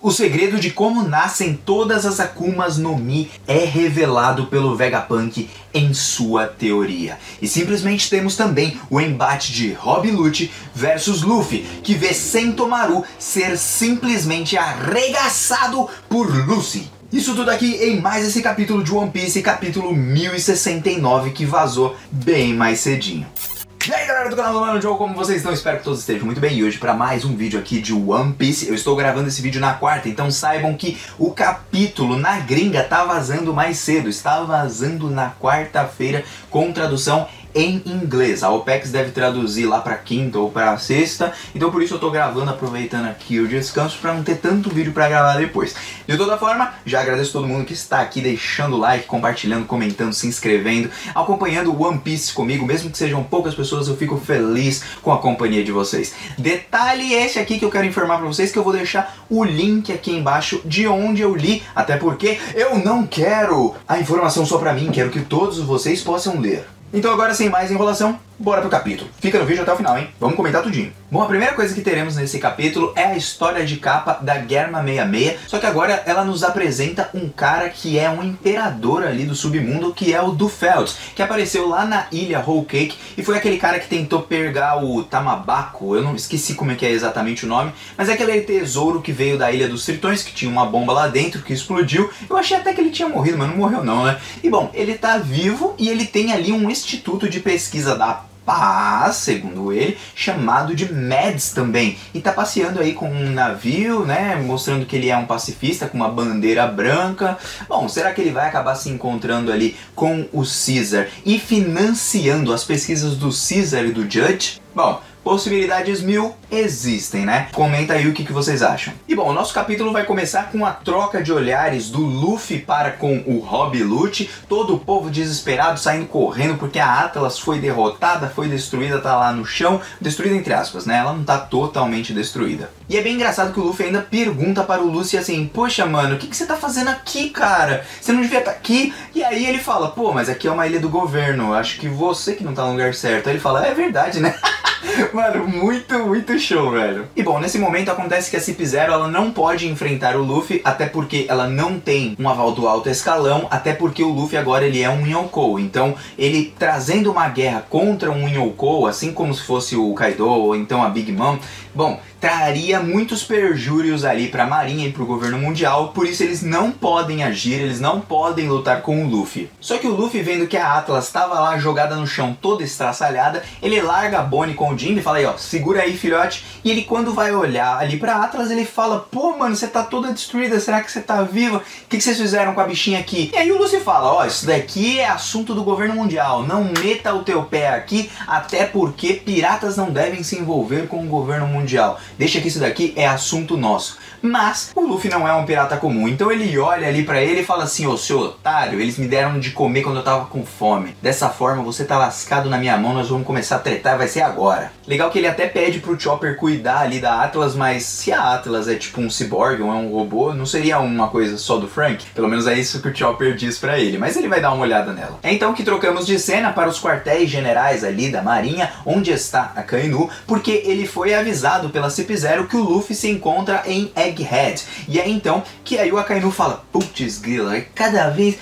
O segredo de como nascem todas as Akumas no Mi é revelado pelo Vegapunk em sua teoria. E simplesmente temos também o embate de Rob Lucci versus Luffy, que vê Sentomaru ser simplesmente arregaçado por Lucy. Isso tudo aqui em mais esse capítulo de One Piece, capítulo 1069, que vazou bem mais cedinho. E aí galera do canal do Mano Joe, como vocês estão? Espero que todos estejam muito bem. E hoje para mais um vídeo aqui de One Piece. Eu estou gravando esse vídeo na quarta, então saibam que o capítulo na gringa tá vazando mais cedo. Está vazando na quarta-feira com tradução em inglês. A OPEX deve traduzir lá pra quinta ou pra sexta, então por isso eu tô gravando, aproveitando aqui o descanso pra não ter tanto vídeo pra gravar depois. De toda forma, já agradeço todo mundo que está aqui deixando o like, compartilhando, comentando, se inscrevendo, acompanhando o One Piece comigo, mesmo que sejam poucas pessoas, eu fico feliz com a companhia de vocês. Detalhe esse aqui que eu quero informar pra vocês, que eu vou deixar o link aqui embaixo de onde eu li, até porque eu não quero a informação só pra mim, quero que todos vocês possam ler. Então agora, sem mais enrolação, bora pro capítulo. Fica no vídeo até o final, hein? Vamos comentar tudinho. Bom, a primeira coisa que teremos nesse capítulo é a história de capa da Germa 66, só que agora ela nos apresenta um cara que é um imperador ali do submundo, que é o Dofelt, que apareceu lá na ilha Whole Cake, e foi aquele cara que tentou pegar o Tamabaco, eu não esqueci como é que é exatamente o nome, mas é aquele tesouro que veio da Ilha dos Tritões, que tinha uma bomba lá dentro, que explodiu. Eu achei até que ele tinha morrido, mas não morreu não, né? E bom, ele tá vivo e ele tem ali um instituto de pesquisa da paz, segundo ele, chamado de Mads também, e tá passeando aí com um navio, né, mostrando que ele é um pacifista com uma bandeira branca. Bom, será que ele vai acabar se encontrando ali com o Caesar e financiando as pesquisas do Caesar e do Judge? Bom, possibilidades mil existem, né? Comenta aí o que vocês acham. E bom, o nosso capítulo vai começar com a troca de olhares do Luffy para com o Rob Lucci, todo o povo desesperado saindo correndo porque a Atlas foi derrotada, foi destruída, tá lá no chão, destruída entre aspas, né? Ela não tá totalmente destruída. E é bem engraçado que o Luffy ainda pergunta para o Lucy assim: poxa mano, o que você tá fazendo aqui, cara? Você não devia estar aqui? E aí ele fala: pô, mas aqui é uma ilha do governo, acho que você que não tá no lugar certo. Aí ele fala: é verdade, né? Mano, muito show, velho. E bom, nesse momento acontece que a CP0 ela não pode enfrentar o Luffy, até porque ela não tem um aval do alto escalão, até porque o Luffy agora ele é um Yonkou. Então, ele trazendo uma guerra contra um Yonkou, assim como se fosse o Kaido ou então a Big Mom, bom, traria muitos perjúrios ali para a marinha e para o governo mundial, por isso eles não podem agir, eles não podem lutar com o Luffy. Só que o Luffy, vendo que a Atlas estava lá jogada no chão toda estraçalhada, ele larga a Bonnie com o Jimmy e fala aí, ó, segura aí filhote, e ele quando vai olhar ali pra Atlas, ele fala: pô mano, você tá toda destruída, será que você tá viva? O que vocês fizeram com a bichinha aqui? E aí o Luffy fala: ó, isso daqui é assunto do governo mundial, não meta o teu pé aqui, até porque piratas não devem se envolver com o governo mundial. Deixa que isso daqui é assunto nosso. Mas o Luffy não é um pirata comum, então ele olha ali pra ele e fala assim: ô seu otário, eles me deram de comer quando eu tava com fome. Dessa forma você tá lascado na minha mão, nós vamos começar a tretar, vai ser agora. Legal que ele até pede pro Chopper cuidar ali da Atlas, mas se a Atlas é tipo um cyborg ou é um robô, não seria uma coisa só do Frank? Pelo menos é isso que o Chopper diz pra ele, mas ele vai dar uma olhada nela. É então que trocamos de cena para os quartéis generais ali da marinha, onde está a Akainu, porque ele foi avisado pela CP0 que o Luffy se encontra em Egghead. E é então que aí o Akainu fala: putz grila, é cada vez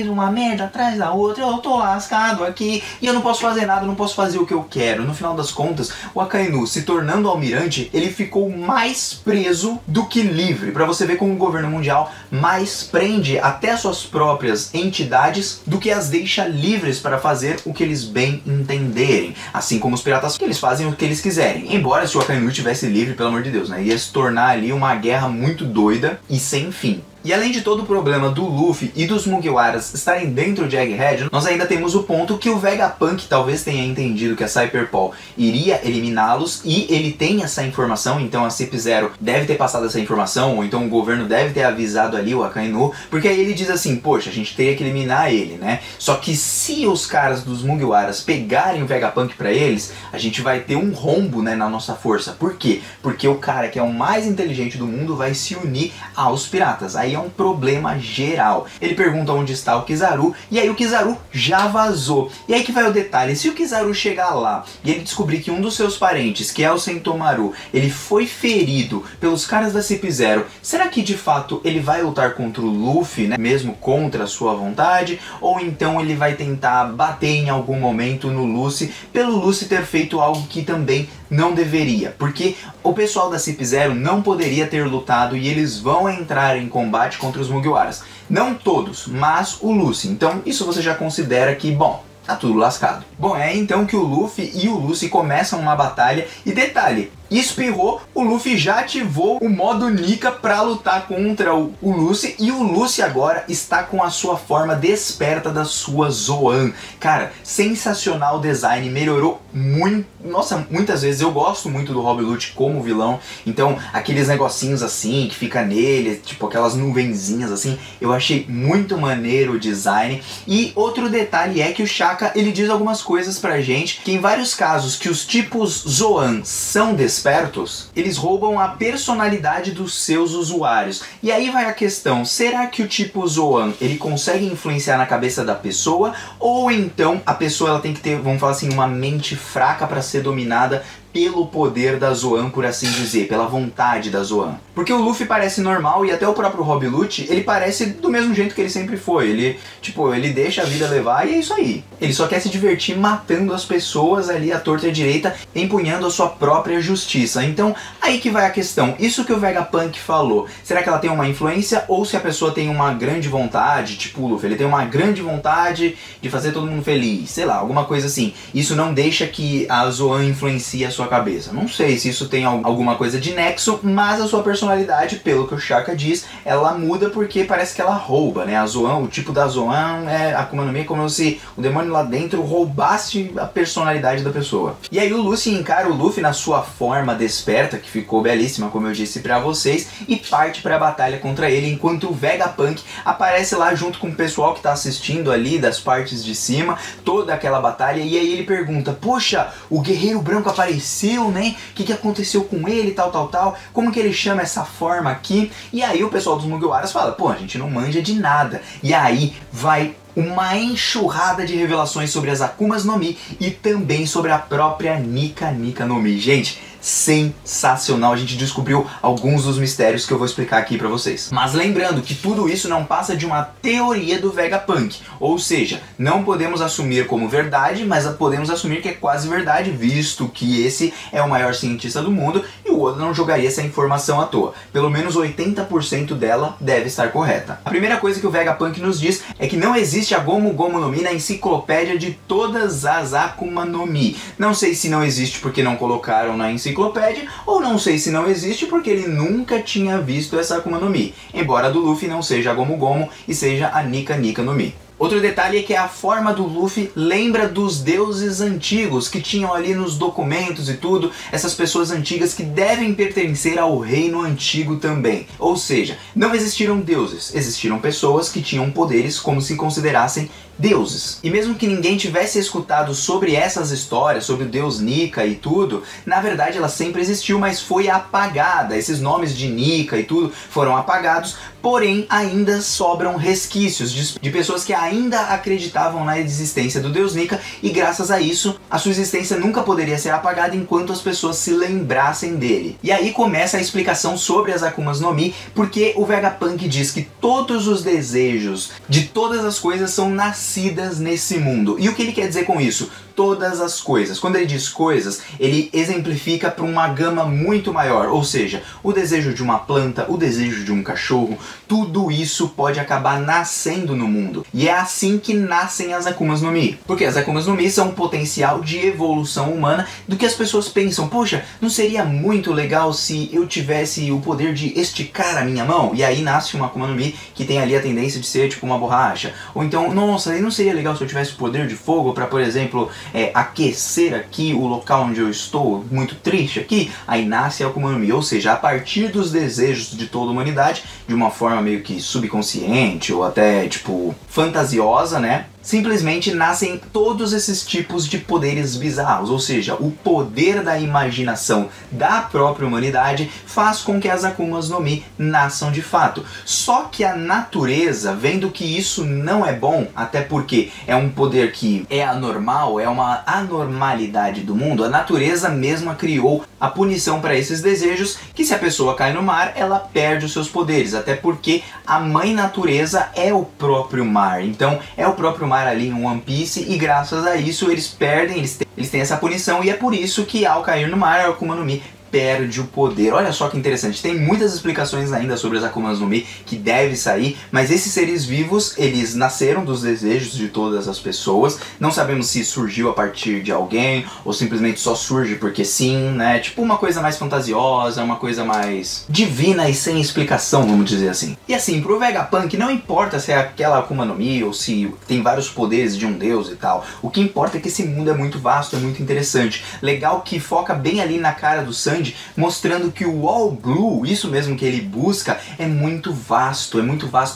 uma merda atrás da outra, eu tô lascado aqui e eu não posso fazer nada, não posso fazer o que eu quero. No final das contas, o Akainu, se tornando almirante, ele ficou mais preso do que livre. Pra você ver como o governo mundial mais prende até suas próprias entidades do que as deixa livres para fazer o que eles bem entenderem. Assim como os piratas, que eles fazem o que eles quiserem. Embora se o Akainu estivesse livre, pelo amor de Deus, né, ia se tornar ali uma guerra muito doida e sem fim. E além de todo o problema do Luffy e dos Mugiwaras estarem dentro de Egghead, nós ainda temos o ponto que o Vegapunk talvez tenha entendido que a Cyberpol iria eliminá-los, e ele tem essa informação, então a CP0 deve ter passado essa informação, ou então o governo deve ter avisado ali o Akainu, porque aí ele diz assim: poxa, a gente teria que eliminar ele, né? Só que se os caras dos Mugiwaras pegarem o Vegapunk pra eles, a gente vai ter um rombo, né, na nossa força. Por quê? Porque o cara que é o mais inteligente do mundo vai se unir aos piratas. Aí aí é um problema geral. Ele pergunta onde está o Kizaru, e aí o Kizaru já vazou. E aí que vai o detalhe, se o Kizaru chegar lá e ele descobrir que um dos seus parentes, que é o Sentomaru, ele foi ferido pelos caras da CP0, será que de fato ele vai lutar contra o Luffy, né, mesmo contra a sua vontade? Ou então ele vai tentar bater em algum momento no Luffy, pelo Luffy ter feito algo que também não deveria? Porque o pessoal da CP0 não poderia ter lutado e eles vão entrar em combate contra os Mugiwaras. Não todos, mas o Luffy. Então isso você já considera que, bom, tá tudo lascado. Bom, é então que o Luffy e o Lucy começam uma batalha, e detalhe, espirrou, o Luffy já ativou o modo Nika pra lutar contra o Lucy, e o Lucy agora está com a sua forma desperta da sua Zoan. Cara, sensacional o design, melhorou muito. Nossa, muitas vezes eu gosto muito do Rob Lucci como vilão, então aqueles negocinhos assim que fica nele, tipo aquelas nuvenzinhas assim, eu achei muito maneiro o design. E outro detalhe é que o Shaka, ele diz algumas coisas pra gente, que em vários casos que os tipos Zoan são despertos, eles roubam a personalidade dos seus usuários. E aí vai a questão, será que o tipo Zoan, ele consegue influenciar na cabeça da pessoa, ou então a pessoa ela tem que ter, vamos falar assim, uma mente fraca para ser dominada pelo poder da Zoan, por assim dizer, pela vontade da Zoan? Porque o Luffy parece normal, e até o próprio Rob Lucci, ele parece do mesmo jeito que ele sempre foi. Ele, tipo, ele deixa a vida levar e é isso aí. Ele só quer se divertir matando as pessoas ali à torta e à direita, empunhando a sua própria justiça. Então, aí que vai a questão. Isso que o Vegapunk falou, será que ela tem uma influência, ou se a pessoa tem uma grande vontade, tipo o Luffy, ele tem uma grande vontade de fazer todo mundo feliz, sei lá, alguma coisa assim. Isso não deixa que a Zoan influencie a sua cabeça. Não sei se isso tem alguma coisa de nexo, mas a sua personalidade, pelo que o Shaka diz, ela muda porque parece que ela rouba, né? A Zoan, o tipo da Zoan é Akuma no Mi, como se o demônio lá dentro roubasse a personalidade da pessoa. E aí o Lucy encara o Luffy na sua forma desperta, que ficou belíssima, como eu disse pra vocês, e parte pra batalha contra ele, enquanto o Vegapunk aparece lá junto com o pessoal que tá assistindo ali das partes de cima, toda aquela batalha, e aí ele pergunta, poxa, o Guerreiro Branco apareceu, né? O que aconteceu com ele, tal, como que ele chama essa forma aqui? E aí o pessoal dos Mugiwaras fala, pô, a gente não manja de nada. E aí vai uma enxurrada de revelações sobre as Akumas no Mi e também sobre a própria Nika no Mi. Gente, sensacional, a gente descobriu alguns dos mistérios que eu vou explicar aqui pra vocês. Mas lembrando que tudo isso não passa de uma teoria do Vegapunk, ou seja, não podemos assumir como verdade, mas podemos assumir que é quase verdade, visto que esse é o maior cientista do mundo e o Oda não jogaria essa informação à toa. Pelo menos 80% dela deve estar correta. A primeira coisa que o Vegapunk nos diz é que não existe a Gomu Gomu no Mi na enciclopédia de todas as Akuma no Mi. Não sei se não existe porque não colocaram na enciclopédia, ou não sei se não existe porque ele nunca tinha visto essa Akuma no Mi, embora a do Luffy não seja a Gomu Gomu e seja a Nika no Mi. Outro detalhe é que a forma do Luffy lembra dos deuses antigos que tinham ali nos documentos e tudo, essas pessoas antigas que devem pertencer ao reino antigo também. Ou seja, não existiram deuses, existiram pessoas que tinham poderes como se considerassem deuses. E mesmo que ninguém tivesse escutado sobre essas histórias, sobre o deus Nika e tudo, na verdade ela sempre existiu, mas foi apagada. Esses nomes de Nika e tudo foram apagados, porém ainda sobram resquícios de pessoas que ainda acreditavam na existência do deus Nika, e graças a isso a sua existência nunca poderia ser apagada enquanto as pessoas se lembrassem dele. E aí começa a explicação sobre as Akumas no Mi, porque o Vegapunk diz que todos os desejos de todas as coisas são nascidas nesse mundo. E o que ele quer dizer com isso? Todas as coisas. Quando ele diz coisas, ele exemplifica para uma gama muito maior, ou seja, o desejo de uma planta, o desejo de um cachorro, tudo isso pode acabar nascendo no mundo. E é assim que nascem as Akumas no Mi. Porque as Akumas no Mi são um potencial de evolução humana do que as pessoas pensam, poxa, não seria muito legal se eu tivesse o poder de esticar a minha mão? E aí nasce uma Akuma no Mi que tem ali a tendência de ser tipo uma borracha. Ou então, nossa, não seria legal se eu tivesse o poder de fogo para, por exemplo, aquecer aqui o local onde eu estou, muito triste aqui? Aí nasce a Akuma no Mi, ou seja, a partir dos desejos de toda a humanidade, de uma forma meio que subconsciente ou até tipo fantasiosa, né? simplesmente nascem todos esses tipos de poderes bizarros, ou seja, o poder da imaginação da própria humanidade faz com que as Akumas no Mi nasçam de fato. Só que a natureza, vendo que isso não é bom, até porque é um poder que é anormal, é uma anormalidade do mundo, a natureza mesma criou a punição para esses desejos, que se a pessoa cai no mar, ela perde os seus poderes, até porque a mãe natureza é o próprio mar, então é o próprio mar ali em One Piece, e graças a isso eles perdem, eles têm essa punição, e é por isso que ao cair no mar, a Akuma no Mi perde o poder. Olha só que interessante, tem muitas explicações ainda sobre as Akumas no Mi que deve sair, mas esses seres vivos, eles nasceram dos desejos de todas as pessoas, não sabemos se surgiu a partir de alguém, ou simplesmente só surge porque sim, né, tipo uma coisa mais fantasiosa, uma coisa mais divina e sem explicação, vamos dizer assim. E assim, pro Vegapunk não importa se é aquela Akuma no Mi, ou se tem vários poderes de um deus e tal, o que importa é que esse mundo é muito vasto, é muito interessante, legal que foca bem ali na cara do Sanji, mostrando que o All Blue, isso mesmo que ele busca, é muito vasto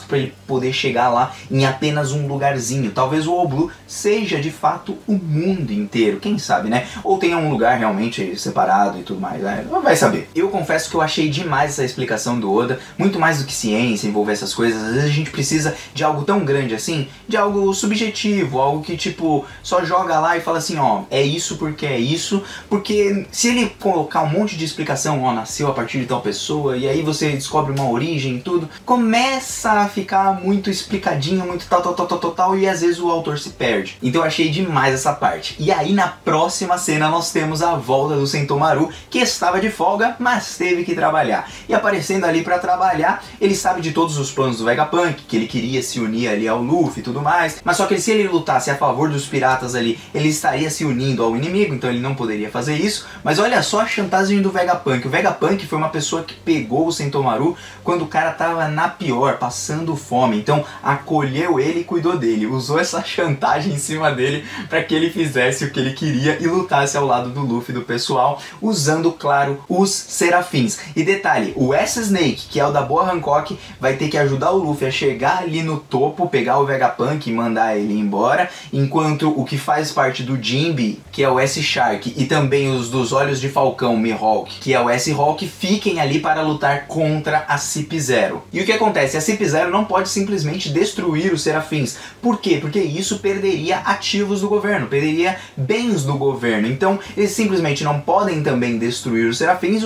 para ele poder chegar lá em apenas um lugarzinho. Talvez o All Blue seja de fato o mundo inteiro, quem sabe, né? Ou tenha um lugar realmente separado e tudo mais, né? Vai saber. Eu confesso que eu achei demais essa explicação do Oda, muito mais do que ciência, envolver essas coisas. Às vezes a gente precisa de algo tão grande assim, de algo subjetivo, algo que tipo, só joga lá e fala assim, ó, é isso porque é isso, porque se ele colocar um monte de explicação, ó, nasceu a partir de tal pessoa, e aí você descobre uma origem e tudo, começa a ficar muito explicadinho, muito tal, e às vezes o autor se perde. Então eu achei demais essa parte. E aí na próxima cena nós temos a volta do Sentomaru, que estava de folga, mas teve que trabalhar. E aparecendo ali pra trabalhar, ele sabe de todos os planos do Vegapunk, que ele queria se unir ali ao Luffy e tudo mais, mas só que se ele lutasse a favor dos piratas ali, ele estaria se unindo ao inimigo, então ele não poderia fazer isso. Mas olha só a chantagem do Vegapunk. O Vegapunk foi uma pessoa que pegou o Sentomaru quando o cara tava na pior, passando fome, então acolheu ele e cuidou dele, usou essa chantagem em cima dele para que ele fizesse o que ele queria e lutasse ao lado do Luffy e do pessoal, usando, claro, os Serafins. E detalhe, o S-Snake, que é o da Boa Hancock, vai ter que ajudar o Luffy a chegar ali no topo, pegar o Vegapunk e mandar ele embora, enquanto o que faz parte do Jinbe, que é o S-Shark, e também os dos Olhos de Falcão, Mihawk, que é o S-Hawk, fiquem ali para lutar contra a CP0. E o que acontece? A CP0 não pode simplesmente destruir os Serafins. Por quê? Porque isso perderia ativos do governo, perderia bens do governo. Então eles simplesmente não podem também destruir os Serafins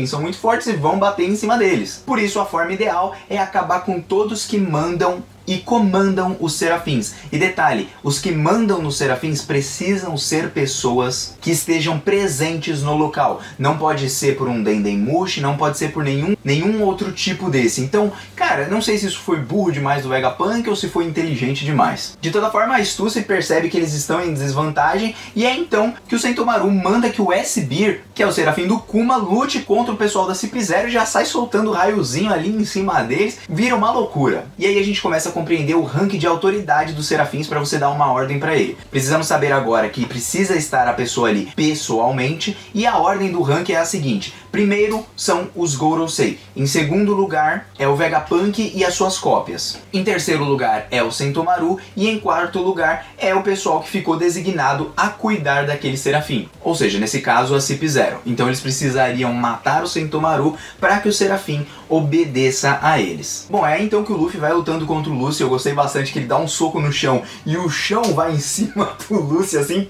são muito fortes e vão bater em cima deles. Por isso a forma ideal é acabar com todos que mandam e comandam os Serafins. E detalhe, os que mandam nos Serafins precisam ser pessoas que estejam presentes no local. Não pode ser por um Dendemushi, não pode ser por nenhum outro tipo desse. Então, cara, não sei se isso foi burro demais do Vegapunk ou se foi inteligente demais. De toda forma, a Stussy percebe que eles estão em desvantagem e é então que o Sentomaru manda que o S-Beer, que é o Serafim do Kuma, lute contra o pessoal da CP0 e já sai soltando raiozinho ali em cima deles. Vira uma loucura. E aí a gente começa a compreender o rank de autoridade dos Serafins para você dar uma ordem para ele. Precisamos saber agora que precisa estar a pessoa ali pessoalmente, e a ordem do rank é a seguinte: primeiro são os Gorosei, em segundo lugar é o Vegapunk e as suas cópias, em terceiro lugar é o Sentomaru e em quarto lugar é o pessoal que ficou designado a cuidar daquele Serafim, ou seja, nesse caso a CP0. Então eles precisariam matar o Sentomaru para que o Serafim obedeça a eles. Bom, é então que o Luffy vai lutando contra o Lucy. Eu gostei bastante que ele dá um soco no chão e o chão vai em cima do Lucy assim,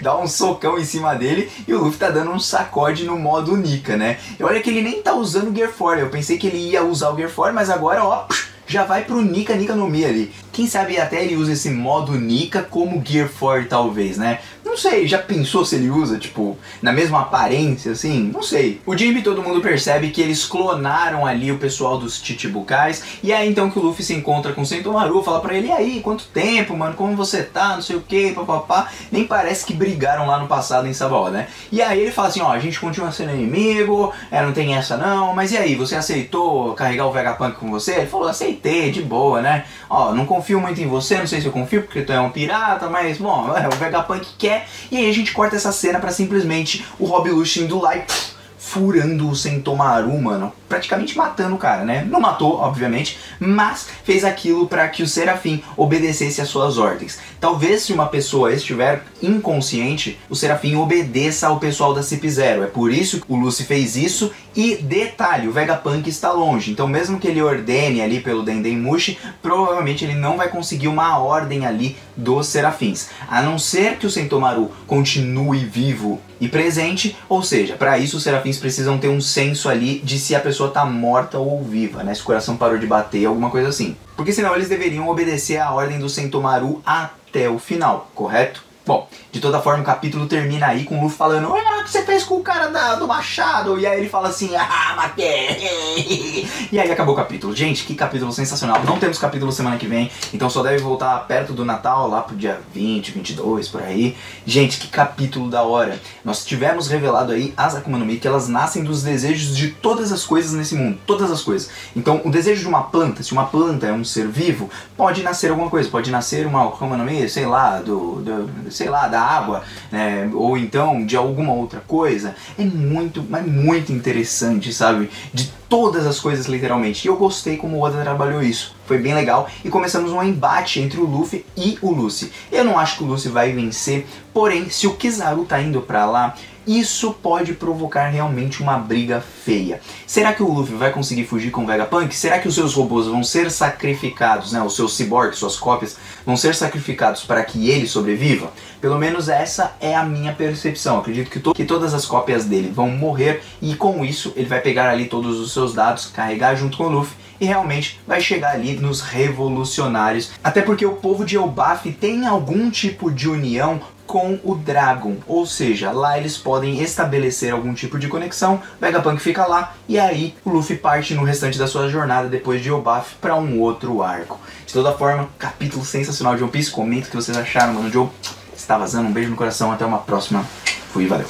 dá um socão em cima dele e o Luffy tá dando um sacode no modo Nika, né? E olha que ele nem tá usando o Gear 4, eu pensei que ele ia usar o Gear 4, mas agora, ó, já vai pro Nika no Mi ali. Quem sabe até ele usa esse modo Nika como Gear 4 talvez, né? Não sei, já pensou se ele usa, tipo, na mesma aparência, assim? Não sei. O Jinbe, todo mundo percebe que eles clonaram ali o pessoal dos Chichibukais, e é então que o Luffy se encontra com o Sentomaru, fala pra ele: e aí, quanto tempo, mano, como você tá, não sei o que, papapá. Nem parece que brigaram lá no passado em Sabaody, né? E aí ele fala assim: ó, a gente continua sendo inimigo, não tem essa não, mas e aí, você aceitou carregar o Vegapunk com você? Ele falou: aceitei, de boa, né? Ó, não confio muito em você, não sei se eu confio porque tu é um pirata, mas, bom, o Vegapunk quer. E aí a gente corta essa cena pra simplesmente o Rob Lucci indo lá e furando o Sentomaru, mano, praticamente matando o cara, né? Não matou, obviamente, mas fez aquilo para que o Serafim obedecesse às suas ordens. Talvez se uma pessoa estiver inconsciente, o Serafim obedeça ao pessoal da CIP0. É por isso que o Lucy fez isso. E detalhe, o Vegapunk está longe, então mesmo que ele ordene ali pelo Dendemushi, provavelmente ele não vai conseguir uma ordem ali dos Serafins, a não ser que o Sentomaru continue vivo e presente, ou seja, para isso os Serafins precisam ter um senso ali de se a pessoa tá morta ou viva, né? Se o coração parou de bater, alguma coisa assim. Porque senão eles deveriam obedecer a ordem do Sentomaru até o final, correto? Bom, de toda forma o capítulo termina aí com o Luffy falando: "Ah, o que você fez com o cara do machado?" E aí ele fala assim: "Ah, matei!" E aí acabou o capítulo. Gente, que capítulo sensacional. Não temos capítulo semana que vem, então só deve voltar perto do Natal, lá pro dia 20, 22, por aí. Gente, que capítulo da hora. Nós tivemos revelado aí as Akuma no Mi, que elas nascem dos desejos de todas as coisas nesse mundo. Todas as coisas. Então, o desejo de uma planta, se uma planta é um ser vivo, pode nascer alguma coisa. Pode nascer uma Akuma no Mi, sei lá, sei lá, da água, né, ou então de alguma outra coisa. É muito interessante, sabe? De todas as coisas, literalmente. E eu gostei como o Oda trabalhou isso. Foi bem legal. E começamos um embate entre o Luffy e o Lucy. Eu não acho que o Lucy vai vencer, porém, se o Kizaru tá indo pra lá, isso pode provocar realmente uma briga feia. Será que o Luffy vai conseguir fugir com o Vegapunk? Será que os seus robôs vão ser sacrificados, né? Os seus cyborgs, suas cópias, vão ser sacrificados para que ele sobreviva? Pelo menos essa é a minha percepção. Acredito que todas as cópias dele vão morrer e com isso ele vai pegar ali todos os seus dados, carregar junto com o Luffy e realmente vai chegar ali nos revolucionários. Até porque o povo de Elbaf tem algum tipo de união com o Dragon, ou seja, lá eles podem estabelecer algum tipo de conexão. Vegapunk fica lá e aí o Luffy parte no restante da sua jornada depois de Elbaf para um outro arco. De toda forma, capítulo sensacional de One Piece. Comenta o que vocês acharam, mano. Joe está vazando, um beijo no coração, até uma próxima. Fui, valeu.